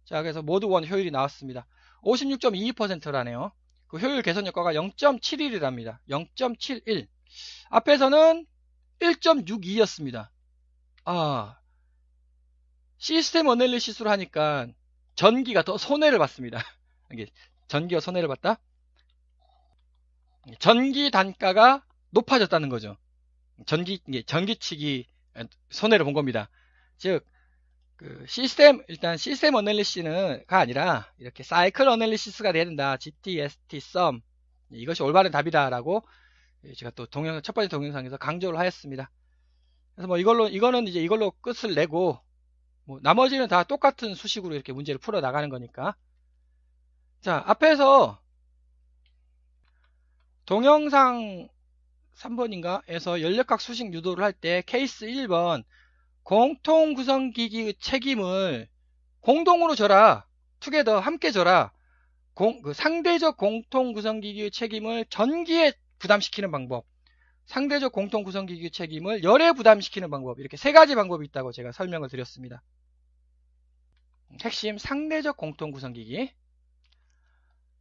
자, 그래서 모두 원 효율이 나왔습니다. 56.22%라네요. 그 효율 개선 효과가 0.71이랍니다. 0.71. 앞에서는 1.62였습니다. 시스템 어널리시스로 하니까 전기가 더 손해를 봤습니다. 이게 전기가 손해를 봤다? 전기 단가가 높아졌다는 거죠. 전기치기 손해를 본 겁니다. 즉, 일단 시스템 어널리시스가 아니라 이렇게 사이클 어널리시스가 돼야 된다. GT, ST, 썸. 이것이 올바른 답이다라고 제가 또 첫 번째 동영상에서 강조를 하였습니다. 그래서 뭐 이거는 이제 이걸로 끝을 내고, 뭐 나머지는 다 똑같은 수식으로 이렇게 문제를 풀어 나가는 거니까. 자, 앞에서 동영상 3번인가에서 연력학 수식 유도를 할 때 케이스 1번 공통구성기기의 책임을 공동으로 져라. 투게더 함께 져라. 상대적 공통구성기기의 책임을 전기에 부담시키는 방법, 상대적 공통구성기기의 책임을 열에 부담시키는 방법, 이렇게 세 가지 방법이 있다고 제가 설명을 드렸습니다. 핵심 상대적 공통구성기기.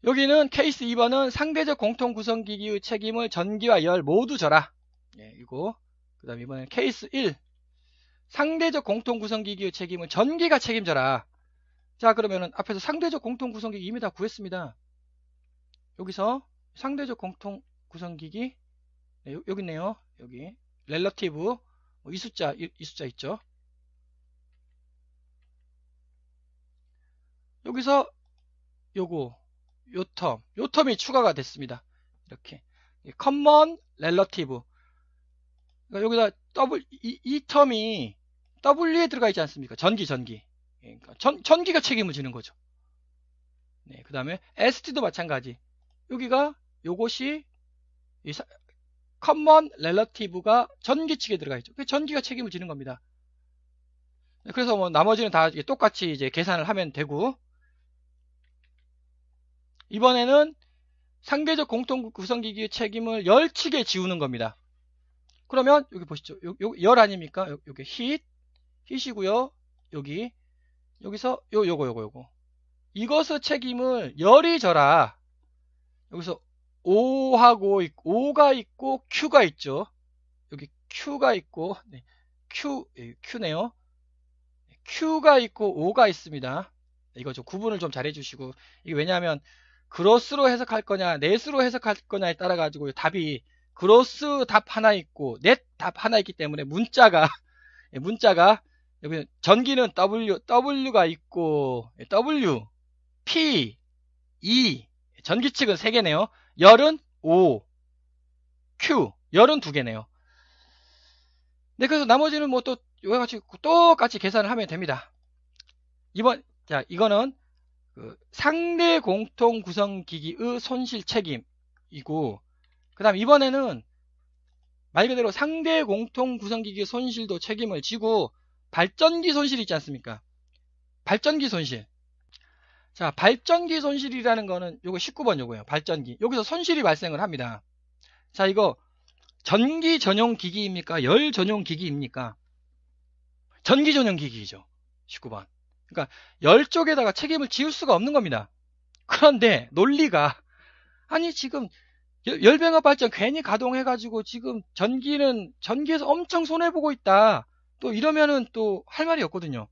여기는 케이스 2번은 상대적 공통구성기기의 책임을 전기와 열 모두 져라. 이거. 그 다음 이번엔 케이스 1. 상대적 공통구성기기의 책임을 전기가 책임져라. 자, 그러면은 앞에서 상대적 공통구성기기 이미 다 구했습니다. 여기서 상대적 공통구성기기, 네, 여기 있네요. 여기 렐러티브, 이 숫자 있죠. 여기서 요 텀이 추가가 됐습니다. 이렇게 커먼 렐러티브. 그러니까 여기다 이 텀이 W에 들어가 있지 않습니까? 전기. 그러니까 전기가 책임을 지는 거죠. 네, 그 다음에 ST도 마찬가지. 여기가 요것이 커먼 렐러티브가 전기 측에 들어가 있죠. 전기가 책임을 지는 겁니다. 그래서 뭐 나머지는 다 똑같이 이제 계산을 하면 되고, 이번에는 상대적 공통 구성기기의 책임을 열 측에 지우는 겁니다. 그러면 여기 보시죠. 열 아닙니까? 여기 hit이고요. 여기서 요거. 이것의 책임을 열이 져라. 여기서 O가 있고 Q가 있죠. 여기 Q가 있고, 네, Q네요. Q가 있고 O가 있습니다. 이거 좀 구분을 좀 잘 해주시고, 이게 왜냐하면 그로스로 해석할 거냐 넷으로 해석할 거냐에 따라 가지고 답이 그로스 답 하나 있고 넷 답 하나 있기 때문에 문자가 여기 전기는 W가 있고 W, P, E 전기 측은 3개네요. 열은 O, Q 열은 2개네요. 네, 그래서 나머지는 뭐 또 여기같이 똑같이 계산을 하면 됩니다. 이거는 상대 공통 구성기기의 손실 책임이고, 그 다음 이번에는 말 그대로 상대 공통 구성기기의 손실도 책임을 지고 발전기 손실 있지 않습니까? 발전기 손실. 자, 발전기 손실이라는 거는 요거 19번 요거예요. 발전기. 여기서 손실이 발생을 합니다. 자, 이거 전기 전용 기기입니까? 열 전용 기기입니까? 전기 전용 기기죠. 19번. 그러니까 열 쪽에다가 책임을 지울 수가 없는 겁니다. 그런데 논리가, 아니 지금 열병합 발전 괜히 가동해가지고 지금 전기에서 엄청 손해보고 있다. 또 이러면은 또 할 말이 없거든요.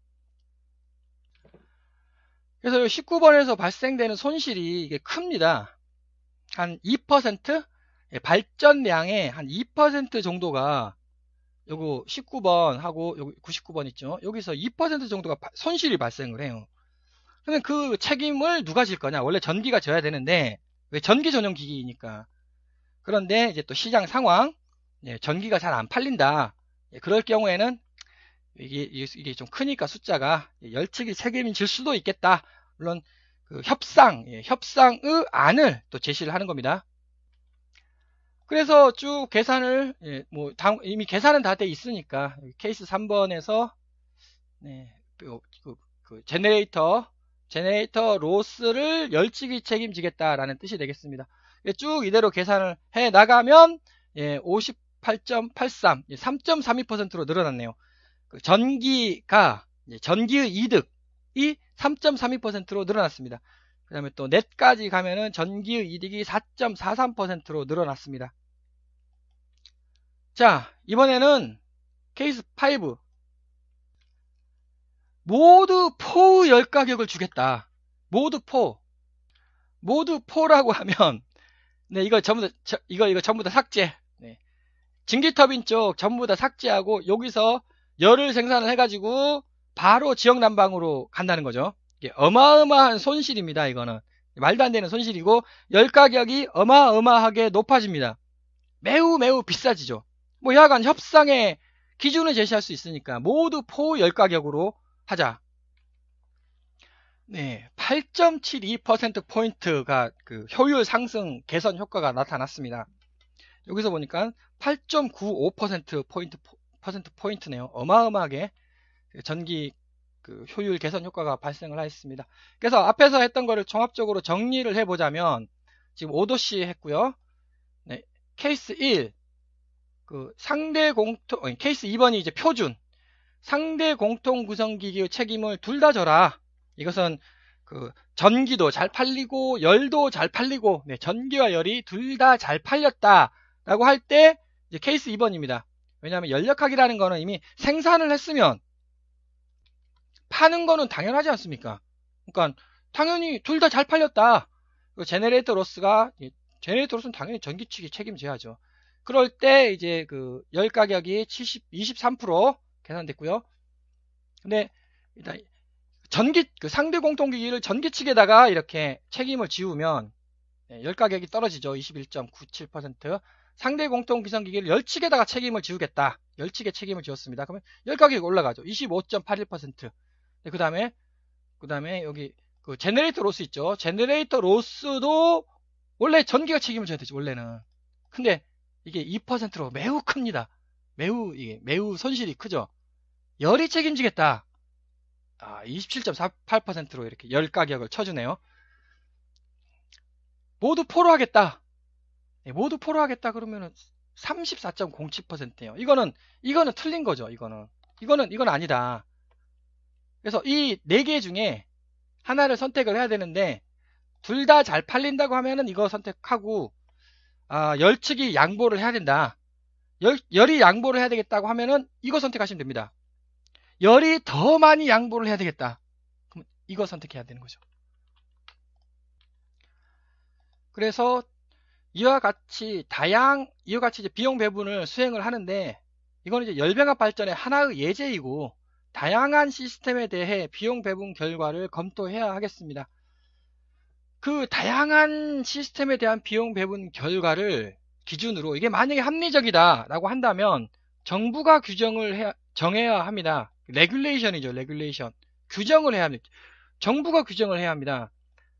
그래서 19번에서 발생되는 손실이 이게 큽니다. 한 2%? 발전량의 한 2% 정도가 요거 19번하고 여기 99번 있죠. 여기서 2% 정도가 손실이 발생을 해요. 그러면 그 책임을 누가 질 거냐? 원래 전기가 져야 되는데, 왜 전기 전용 기기이니까. 그런데 이제 또 시장 상황, 전기가 잘 안 팔린다. 그럴 경우에는 이게 좀 크니까 숫자가 열 측이 책임을 질 수도 있겠다. 물론 그 협상의 안을 또 제시를 하는 겁니다. 그래서 쭉 계산을 이미 계산은 다 돼 있으니까 케이스 3번에서 제너레이터 로스를 열측이 책임지겠다라는 뜻이 되겠습니다. 쭉 이대로 계산을 해 나가면 58.83, 3.32%로 늘어났네요. 전기의 이득이 3.32%로 늘어났습니다. 그 다음에 또 넷까지 가면은 전기의 이득이 4.43%로 늘어났습니다. 자, 이번에는 케이스 5. 모두 포의 열 가격을 주겠다. 모두 포라고 하면, 이거 전부 다 삭제. 증기터빈 쪽 전부 다 삭제하고 여기서 열을 생산을 해가지고 바로 지역 난방으로 간다는 거죠. 이게 어마어마한 손실입니다. 이거는 말도 안 되는 손실이고 열 가격이 어마어마하게 높아집니다. 매우 비싸지죠. 여하간 협상의 기준을 제시할 수 있으니까 모두 포 열 가격으로 하자. 네, 8.72%포인트가 그 효율 상승 개선 효과가 나타났습니다. 여기서 보니까 8.95%포인트네요. 어마어마하게 전기 그 효율 개선 효과가 발생을 하였습니다. 그래서 앞에서 했던 거를 종합적으로 정리를 해보자면, 지금 5도씨 했고요. 네, 케이스 1, 그 상대 공통, 케이스 2번이 이제 표준. 상대 공통 구성기기의 책임을 둘 다 져라. 이것은 그 전기도 잘 팔리고 열도 잘 팔리고, 네, 전기와 열이 둘 다 잘 팔렸다 라고 할 때 이제 케이스 2번입니다. 왜냐하면 연력학이라는 거는 이미 생산을 했으면 파는 거는 당연하지 않습니까? 그러니까 당연히 둘 다 잘 팔렸다. 제네레이터 로스는 당연히 전기 측이 책임져야죠. 그럴 때 이제 그 열 가격이 23% 계산됐고요. 근데 일단 그 상대 공통기기를 전기 측에다가 이렇게 책임을 지우면 열 가격이 떨어지죠. 21.97%. 상대 공통기성기기를 열 측에다가 책임을 지우겠다. 열 측에 책임을 지웠습니다. 그러면 열 가격이 올라가죠. 25.81%. 그 다음에 여기 그 제너레이터 로스 있죠. 제너레이터 로스도 원래 전기가 책임을 져야 되죠. 원래는. 근데 이게 2%로 매우 큽니다. 매우 손실이 크죠. 열이 책임지겠다. 27.48%로 이렇게 열 가격을 쳐주네요. 모두 포로 하겠다. 모두 포로 하겠다 그러면은 34.07%예요. 이거는 틀린 거죠. 이거는 아니다. 그래서 이 4개 중에 하나를 선택을 해야 되는데, 둘 다 잘 팔린다고 하면은 이거 선택하고, 열 측이 양보를 해야 된다. 열이 양보를 해야 되겠다고 하면은 이거 선택하시면 됩니다. 열이 더 많이 양보를 해야 되겠다. 그럼 이거 선택해야 되는 거죠. 그래서 이와 같이 이제 비용 배분을 수행을 하는데, 이거는 이제 열병합 발전의 하나의 예제이고, 다양한 시스템에 대해 비용 배분 결과를 검토해야 하겠습니다. 그 다양한 시스템에 대한 비용 배분 결과를 기준으로 이게 만약에 합리적이다 라고 한다면 정부가 정해야 합니다. 레귤레이션이죠. 레귤레이션. 규정을 해야 합니다. 정부가 규정을 해야 합니다.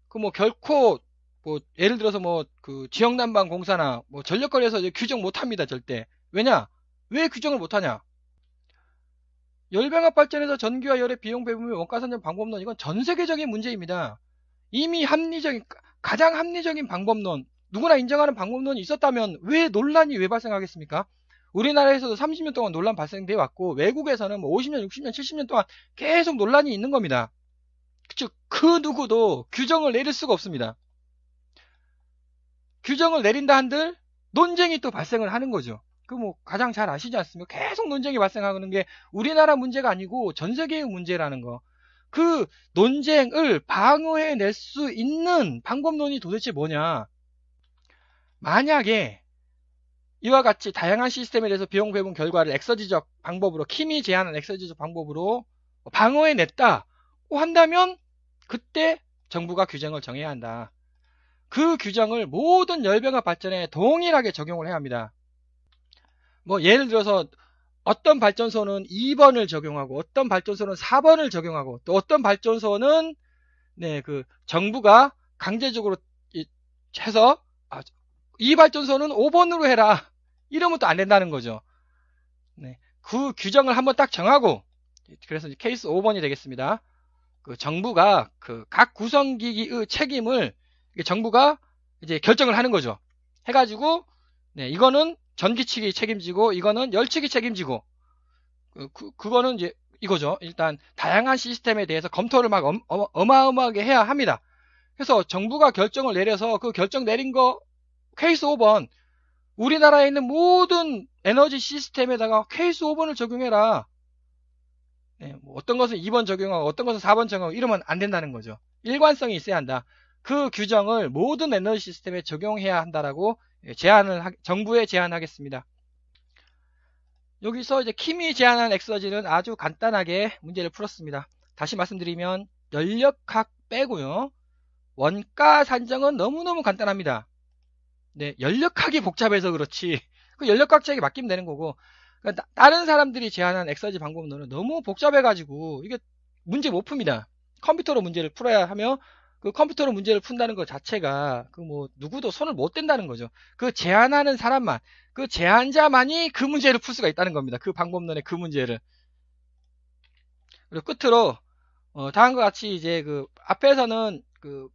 그 뭐 결코 뭐 예를 들어서 뭐 그 지역난방공사나 뭐 전력거래에서 규정 못합니다. 절대. 왜냐? 왜 규정을 못하냐? 열병합 발전에서 전기와 열의 비용 배분의 원가 산정 방법론, 이건 전 세계적인 문제입니다. 이미 가장 합리적인 방법론, 누구나 인정하는 방법론이 있었다면 왜 논란이 왜 발생하겠습니까? 우리나라에서도 30년 동안 논란 발생돼 왔고, 외국에서는 뭐 50년, 60년, 70년 동안 계속 논란이 있는 겁니다. 즉, 그 누구도 규정을 내릴 수가 없습니다. 규정을 내린다 한들 논쟁이 또 발생을 하는 거죠. 그 뭐 가장 잘 아시지 않습니까? 계속 논쟁이 발생하는 게 우리나라 문제가 아니고 전 세계의 문제라는 거. 그 논쟁을 방어해낼 수 있는 방법론이 도대체 뭐냐? 만약에 이와 같이 다양한 시스템에 대해서 비용 배분 결과를 엑서지적 방법으로, 킴이 제안한 엑서지적 방법으로 방어해냈다고 한다면 그때 정부가 규정을 정해야 한다. 그 규정을 모든 열병합 발전에 동일하게 적용을 해야 합니다. 뭐 예를 들어서 어떤 발전소는 2번을 적용하고, 어떤 발전소는 4번을 적용하고, 또 어떤 발전소는 그 정부가 강제적으로 해서 이 발전소는 5번으로 해라, 이러면 또 안 된다는 거죠. 그 규정을 한번 딱 정하고, 그래서 케이스 5번이 되겠습니다. 그 정부가 그 각 구성기기의 책임을 정부가 이제 결정을 하는 거죠. 해가지고 이거는 전기 측이 책임지고, 이거는 열 측이 책임지고, 그거는 이제 이거죠. 일단 다양한 시스템에 대해서 검토를 막 어마어마하게 해야 합니다. 그래서 정부가 결정을 내려서 그 결정 내린 거 케이스 5번, 우리나라에 있는 모든 에너지 시스템에다가 케이스 5번을 적용해라. 뭐 어떤 것은 2번 적용하고 어떤 것은 4번 적용하고 이러면 안 된다는 거죠. 일관성이 있어야 한다. 그 규정을 모든 에너지 시스템에 적용해야 한다라고 정부에 제안하겠습니다. 여기서 이제 킴이 제안한 엑서지는 아주 간단하게 문제를 풀었습니다. 다시 말씀드리면 연력학 빼고요. 원가 산정은 너무너무 간단합니다. 연력학이 복잡해서 그렇지 그 연력학자에게 맡기면 되는 거고, 그러니까 다른 사람들이 제안한 엑서지 방법론은 너무 복잡해가지고 이게 문제 못 풉니다. 컴퓨터로 문제를 풀어야 하며 그 컴퓨터로 문제를 푼다는 것 자체가 그 뭐 누구도 손을 못 댄다는 거죠. 그 제안하는 사람만, 그 제안자만이 그 문제를 풀 수가 있다는 겁니다. 그 방법론의 그 문제를. 그리고 끝으로 다음과 같이 이제 그 앞에서는 그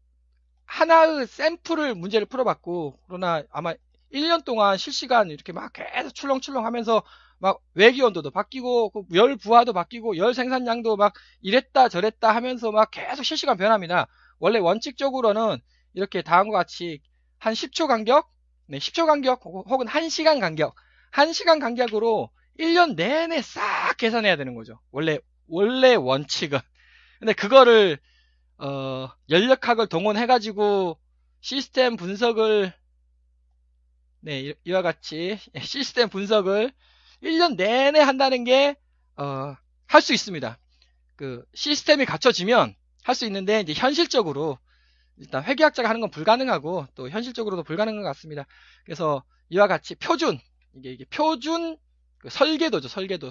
하나의 샘플을 문제를 풀어봤고, 그러나 아마 1년 동안 실시간 이렇게 막 계속 출렁출렁 하면서 막 외기 온도도 바뀌고 그 열 부하도 바뀌고 열 생산량도 막 이랬다 저랬다 하면서 막 계속 실시간 변합니다. 원래 원칙적으로는 이렇게 다음과 같이 한 10초 간격, 네, 10초 간격 혹은 1시간 간격, 1시간 간격으로 1년 내내 싹 계산해야 되는 거죠. 원래 원칙은. 근데 그거를 연력학을 동원해가지고 시스템 분석을, 네, 이와 같이 시스템 분석을 1년 내내 한다는 게, 할 수 있습니다. 그 시스템이 갖춰지면 할 수 있는데, 이제 현실적으로, 일단 회계학자가 하는 건 불가능하고, 또 현실적으로도 불가능한 것 같습니다. 그래서 이와 같이 표준, 이게 표준 그 설계도죠, 설계도.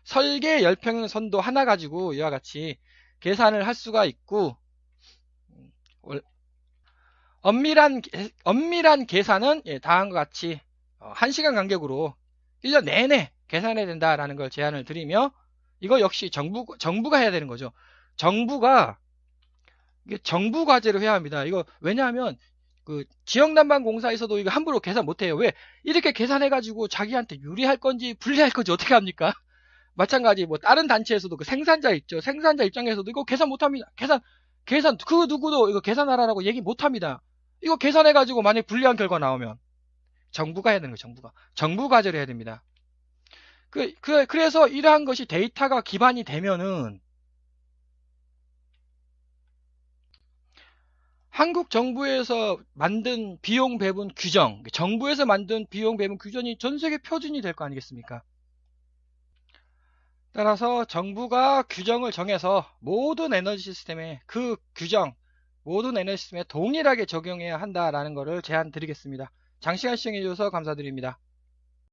설계 열평선도 하나 가지고 이와 같이 계산을 할 수가 있고, 엄밀한 계산은 다음과 같이 1시간 간격으로 1년 내내 계산해야 된다라는 걸 제안을 드리며, 이거 역시 정부가 해야 되는 거죠. 정부가 이게 정부 과제로 해야 합니다. 이거 왜냐하면 그 지역난방공사에서도 이거 함부로 계산 못해요. 왜? 이렇게 계산해가지고 자기한테 유리할 건지 불리할 건지 어떻게 합니까? 마찬가지 뭐 다른 단체에서도 그 생산자 있죠. 생산자 입장에서도 이거 계산 못합니다. 계산 그 누구도 이거 계산하라고 얘기 못합니다. 이거 계산해가지고 만약 불리한 결과 나오면 정부가 해야 되는 거예요. 정부 과제를 해야 됩니다. 그래서 이러한 것이 데이터가 기반이 되면은 한국 정부에서 만든 비용 배분 규정, 정부에서 만든 비용 배분 규정이 전 세계 표준이 될 거 아니겠습니까? 따라서 정부가 규정을 정해서 모든 에너지 시스템에 그 규정, 모든 에너지 시스템에 동일하게 적용해야 한다라는 것을 제안 드리겠습니다. 장시간 시청해 주셔서 감사드립니다.